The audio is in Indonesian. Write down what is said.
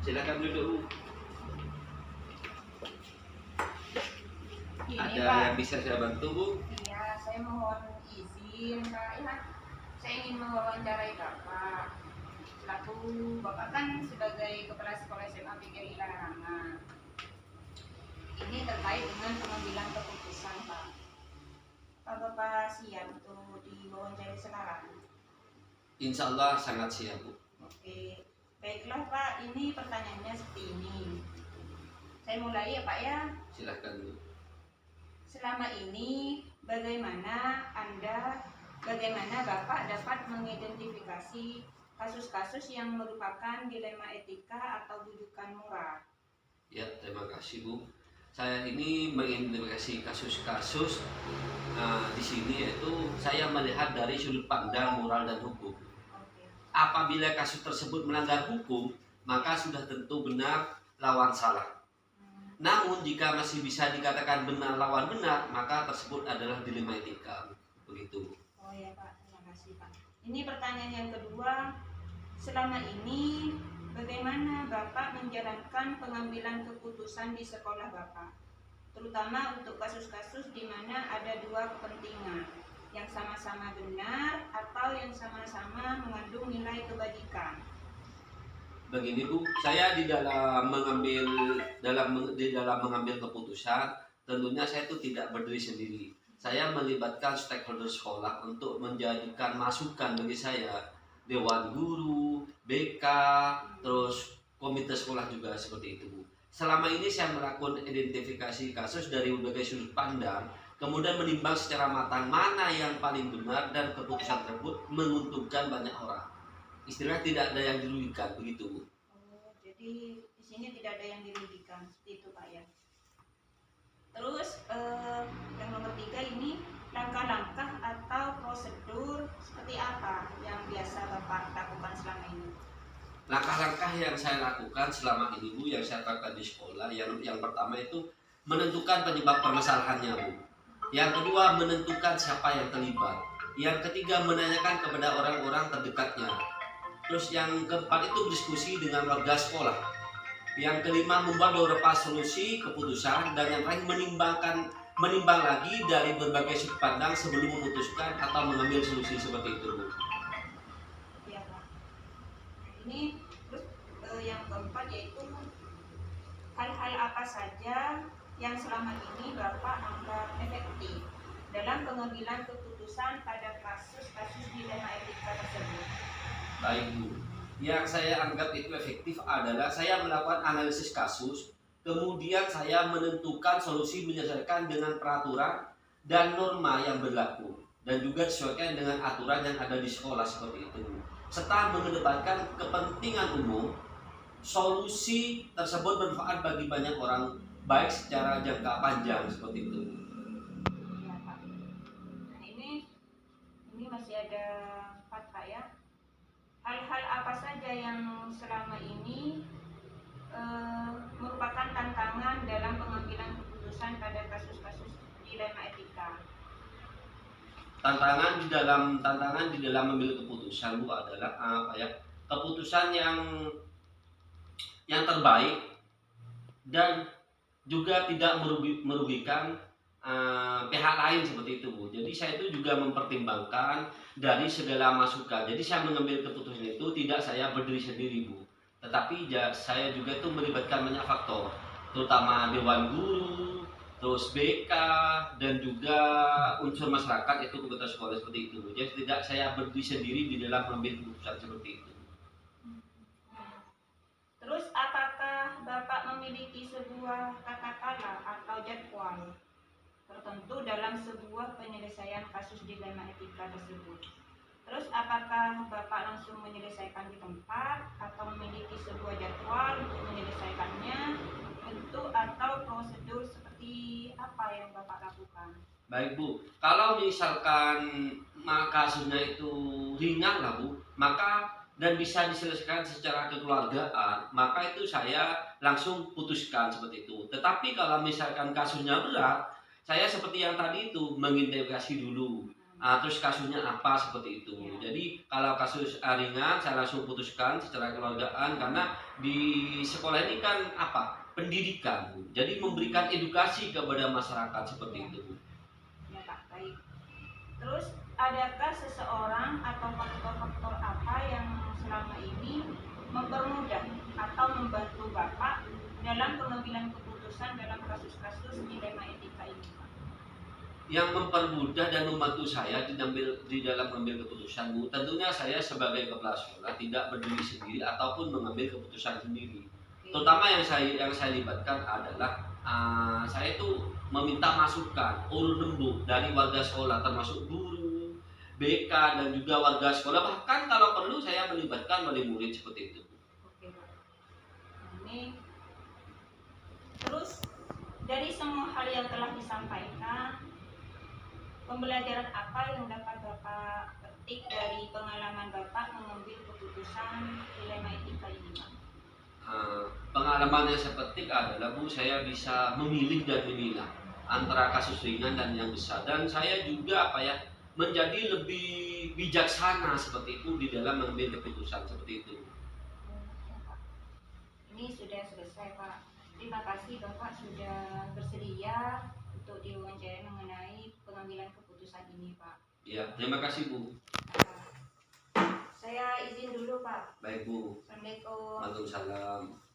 Silakan duduk, Bu. Ini, Ada Pak, yang bisa saya bantu, Bu? iya, saya mohon izin, Pak. Ya, saya ingin mewawancarai Bapak. Selaku Bapak kan sebagai Kepala Sekolah SMA PGRI Larangan. Ini terkait dengan pengambilan keputusan, Pak. Apa Bapak siap untuk diwawancarai sekarang? Insya Allah sangat siap, Bu. Oke, baiklah Pak. Ini pertanyaannya seperti ini. Saya mulai ya Pak ya. Silakan, Bu. Selama ini bagaimana Bapak dapat mengidentifikasi kasus-kasus yang merupakan dilema etika atau bujukan moral? Ya, terima kasih, Bu. Saya ini mengidentifikasi kasus-kasus di sini, yaitu saya melihat dari sudut pandang moral dan hukum. Oke. Apabila kasus tersebut melanggar hukum, maka sudah tentu benar lawan salah. Namun jika masih bisa dikatakan benar lawan benar, maka tersebut adalah dilema etika. Begitu. Oh ya Pak, terima kasih Pak. Ini pertanyaan yang kedua. Selama ini bagaimana Bapak menjalankan pengambilan keputusan di sekolah Bapak? Terutama untuk kasus-kasus di mana ada dua kepentingan, yang sama-sama benar atau yang sama-sama mengandung nilai kebajikan. Begini, Bu, saya di dalam mengambil keputusan, tentunya saya itu tidak berdiri sendiri. Saya melibatkan stakeholder sekolah untuk menjadikan masukan bagi saya, dewan guru, BK, terus komite sekolah juga seperti itu, Bu. Selama ini saya melakukan identifikasi kasus dari berbagai sudut pandang, kemudian menimbang secara matang mana yang paling benar dan keputusan tersebut menguntungkan banyak orang. Istilahnya tidak ada yang dirugikan, begitu, Bu. Oh, jadi di sini tidak ada yang dirugikan, seperti itu Pak ya. Terus yang nomor 3 ini, langkah-langkah atau prosedur seperti apa yang biasa Bapak lakukan selama ini? Langkah-langkah yang saya lakukan selama ini, Bu, yang saya lakukan di sekolah, yang pertama itu menentukan penyebab permasalahannya, Bu. Yang kedua, menentukan siapa yang terlibat. Yang ketiga, menanyakan kepada orang-orang terdekatnya. Terus yang keempat itu diskusi dengan warga sekolah. Yang kelima, membuat beberapa solusi keputusan, dan yang terakhir menimbang lagi dari berbagai sudut pandang sebelum memutuskan atau mengambil solusi seperti itu, Bu. Ya Pak. Ini terus yang keempat yaitu hal-hal apa saja yang selama ini Bapak anggap efektif dalam pengambilan keputusan pada kasus-kasus dilema etika tersebut? Baik, Bu. Yang saya anggap itu efektif adalah saya melakukan analisis kasus, kemudian saya menentukan solusi menyelesaikan dengan peraturan dan norma yang berlaku, dan juga disesuaikan dengan aturan yang ada di sekolah seperti itu, Bu. Serta mengedepankan kepentingan umum, solusi tersebut bermanfaat bagi banyak orang, baik secara jangka panjang seperti itu. Ya Pak. Nah ini masih ada 4 Pak ya. Hal-hal apa saja yang selama ini merupakan tantangan dalam pengambilan keputusan pada kasus-kasus dilema etika? Tantangan di dalam memilih keputusan, Bu, adalah apa ya? Keputusan yang terbaik dan juga tidak merugikan pihak lain seperti itu, Bu. Jadi saya itu juga mempertimbangkan dari segala masukan. Jadi saya mengambil keputusan itu tidak saya berdiri sendiri, Bu. Tetapi saya juga itu melibatkan banyak faktor, terutama dewan guru, terus BK, dan juga unsur masyarakat, itu komite sekolah seperti itu, Bu. Jadi tidak saya berdiri sendiri di dalam mengambil keputusan seperti itu. Terus apakah Bapak memiliki sebuah kata-kata atau jadwal tertentu dalam sebuah penyelesaian kasus dilema etika tersebut? Terus apakah Bapak langsung menyelesaikan di tempat atau memiliki sebuah jadwal untuk menyelesaikannya, bentuk atau prosedur seperti apa yang Bapak lakukan? Baik, Bu, kalau misalkan kasusnya itu ringan lah, Bu, maka dan bisa diselesaikan secara kekeluargaan, maka itu saya langsung putuskan seperti itu. Tetapi kalau misalkan kasusnya berat, saya seperti yang tadi itu mengidentifikasi dulu terus kasusnya apa seperti itu. Ya. Jadi kalau kasus ringan saya langsung putuskan secara kekeluargaan, karena di sekolah ini kan apa? Pendidikan, Bu. Jadi memberikan edukasi kepada masyarakat seperti Ya. itu, Bu. Ya Pak, baik. Terus adakah seseorang atau faktor-faktor apa yang selama ini mempermudah atau membantu Bapak dalam pengambilan keputusan dalam kasus-kasus dilema etika ini, Pak? Yang mempermudah dan membantu saya di dalam mengambil keputusan, Bu, tentunya saya sebagai kepala sekolah tidak berdiri sendiri ataupun mengambil keputusan sendiri. Oke. Terutama yang saya libatkan adalah saya itu meminta masukan urun rembuk dari warga sekolah, termasuk guru, BK, dan juga warga sekolah. Bahkan kalau perlu saya melibatkan wali murid seperti itu. Oke, Pak. Nah, ini terus dari semua hal yang telah disampaikan, pembelajaran apa yang dapat Bapak petik dari pengalaman Bapak mengambil keputusan dilema etika ini, Pak? Pengalaman yang saya petik adalah, Bu, saya bisa memilih dan memilah antara kasus ringan dan yang besar, dan saya juga menjadi lebih bijaksana seperti itu di dalam mengambil keputusan seperti itu. Ya, Pak. Ini sudah selesai, Pak. Terima kasih Bapak sudah bersedia untuk diwawancara mengenai pengambilan keputusan ini, Pak. Ya, terima kasih, Bu. Saya izin dulu, Pak. Baik, Bu. Assalamualaikum. Waalaikumsalam.